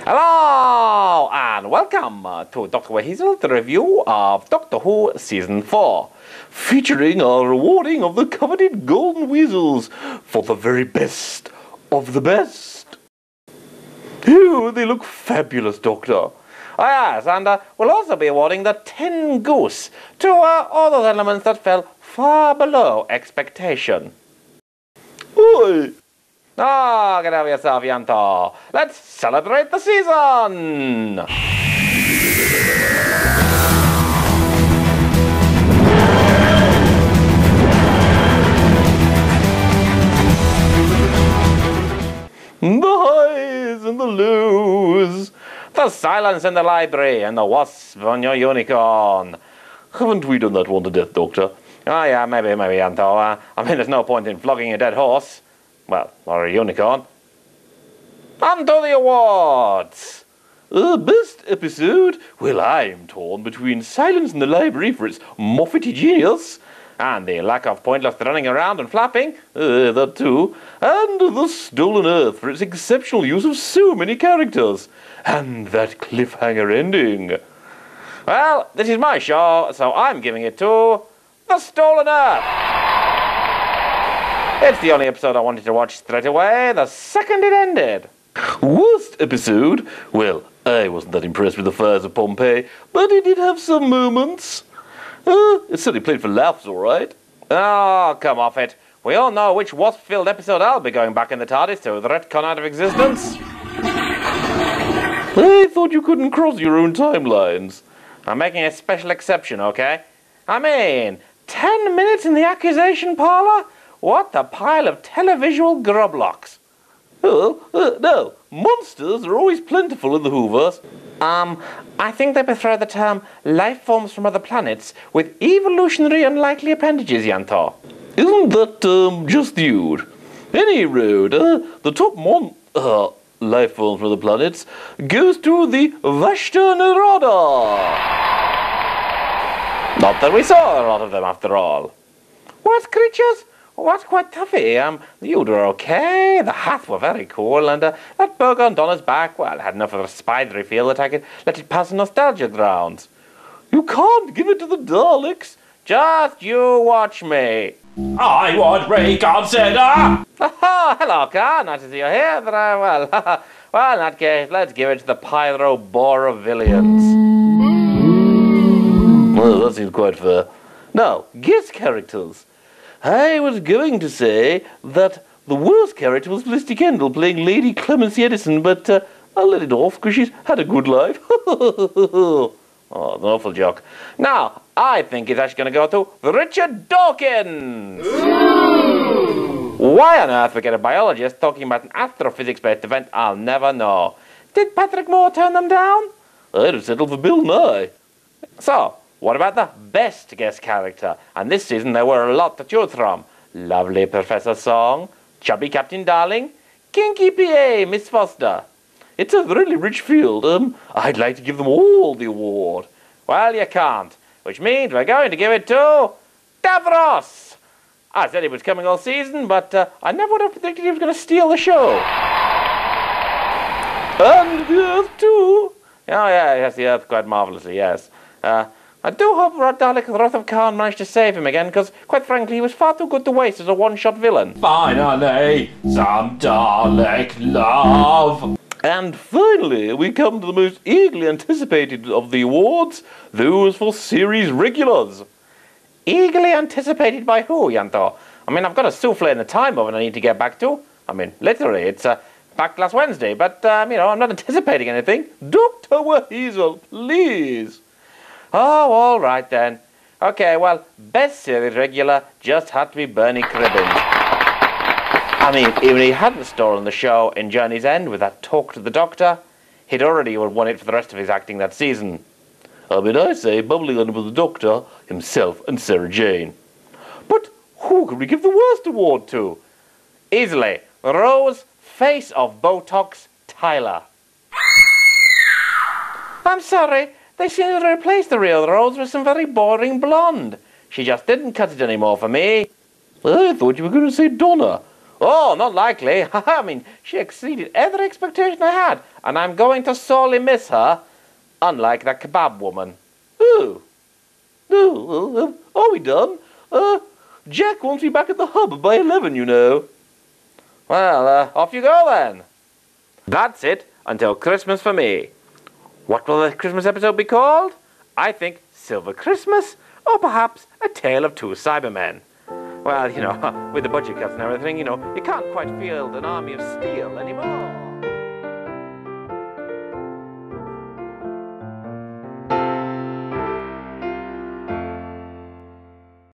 Hello and welcome to Dr. WHeasel, the review of Doctor Who Season 4, featuring our rewarding of the coveted Golden Weasels for the very best of the best. Ew, they look fabulous, Doctor. Oh yes, and we'll also be awarding the Tin Goose to all those elements that fell far below expectation. Oi! Oh, get over yourself, Yanto. Let's celebrate the season! The highs and the lows. The silence in the library and the wasp on your unicorn. Haven't we done that one to death, Doctor? Oh yeah, maybe, Yanto. I mean, there's no point in flogging a dead horse. Well, or a unicorn. On to the awards! Best episode? Well, I'm torn between Silence in the Library for its Moffatty genius, and the lack of pointless running around and flapping, that too, and The Stolen Earth for its exceptional use of so many characters, and that cliffhanger ending. Well, this is my show, so I'm giving it to The Stolen Earth! It's the only episode I wanted to watch straight away, the second it ended. Worst episode? Well, I wasn't that impressed with the fires of Pompeii, but it did have some moments. It certainly played for laughs, all right. Oh, come off it. We all know which wasp-filled episode I'll be going back in the TARDIS to retcon out of existence. I thought you couldn't cross your own timelines. I'm making a special exception, okay? I mean, 10 minutes in the accusation parlour? What a pile of televisual grublocks. Oh, no, monsters are always plentiful in the Whoverse. I think they prefer the term life forms from other planets with evolutionary unlikely appendages, Yanto. Isn't that term just used? Any road, the top life forms from other planets goes to the Vashta Nerada. Not that we saw a lot of them after all. What creatures? Oh, that's quite toughy. The Uda were okay, the Hath were very cool, and that burger on Donna's back, well, had enough of a spidery feel that I could let it pass nostalgia grounds. You can't give it to the Daleks. Just you watch me. I would reconsider! Hello, Khan. Nice to see you here. But, well, in that case, let's give it to the Pyro-Borovillians. Well, that seems quite fair. Now, guest characters. I was going to say that the worst character was Felicity Kendall playing Lady Clemency Edison, but I'll let it off because she's had a good life. Oh, an awful joke. Now, I think it's actually going to go to Richard Dawkins. Ooh. Why on earth we get a biologist talking about an astrophysics-based event, I'll never know. Did Patrick Moore turn them down? I'd have settled for Bill Nye. So, what about the best guest character? And this season there were a lot to choose from. Lovely Professor Song, chubby Captain Darling, kinky PA Miss Foster. It's a really rich field. I'd like to give them all the award. Well, you can't, which means we're going to give it to Davros. I said he was coming all season, but I never would have predicted he was going to steal the show. And the Earth too. Oh yeah, yes, the Earth quite marvellously, yes. I do hope Dalek Wrath of Khan managed to save him again, because, quite frankly, he was far too good to waste as a one-shot villain. Finally, some Dalek love! And finally, we come to the most eagerly anticipated of the awards, those for series regulars. Eagerly anticipated by who, Yanto? I mean, I've got a souffle in the time oven I need to get back to. I mean, literally, it's back last Wednesday, but, I'm not anticipating anything. Dr. WHeasel, please! Oh, all right then. Okay, well, best series regular just had to be Bernie Cribbins. I mean, even he hadn't stolen the show in Journey's End with that talk to the Doctor, he'd already won it for the rest of his acting that season. I mean, I say bubbling under with the Doctor, himself and Sarah Jane. But who could we give the worst award to? Easily, Rose Face of Botox Tyler. I'm sorry. They seem to replace the real Rose with some very boring blonde. She just didn't cut it anymore for me. I thought you were going to say Donna. Oh, not likely. I mean, she exceeded every expectation I had, and I'm going to sorely miss her, unlike that kebab woman. Ooh. Ooh, are we done? Jack wants me back at the hub by 11, you know. Well, off you go then. That's it until Christmas for me. What will the Christmas episode be called? I think Silver Christmas, or perhaps A Tale of Two Cybermen. Well, you know, with the budget cuts and everything, you know, you can't quite field an army of steel anymore.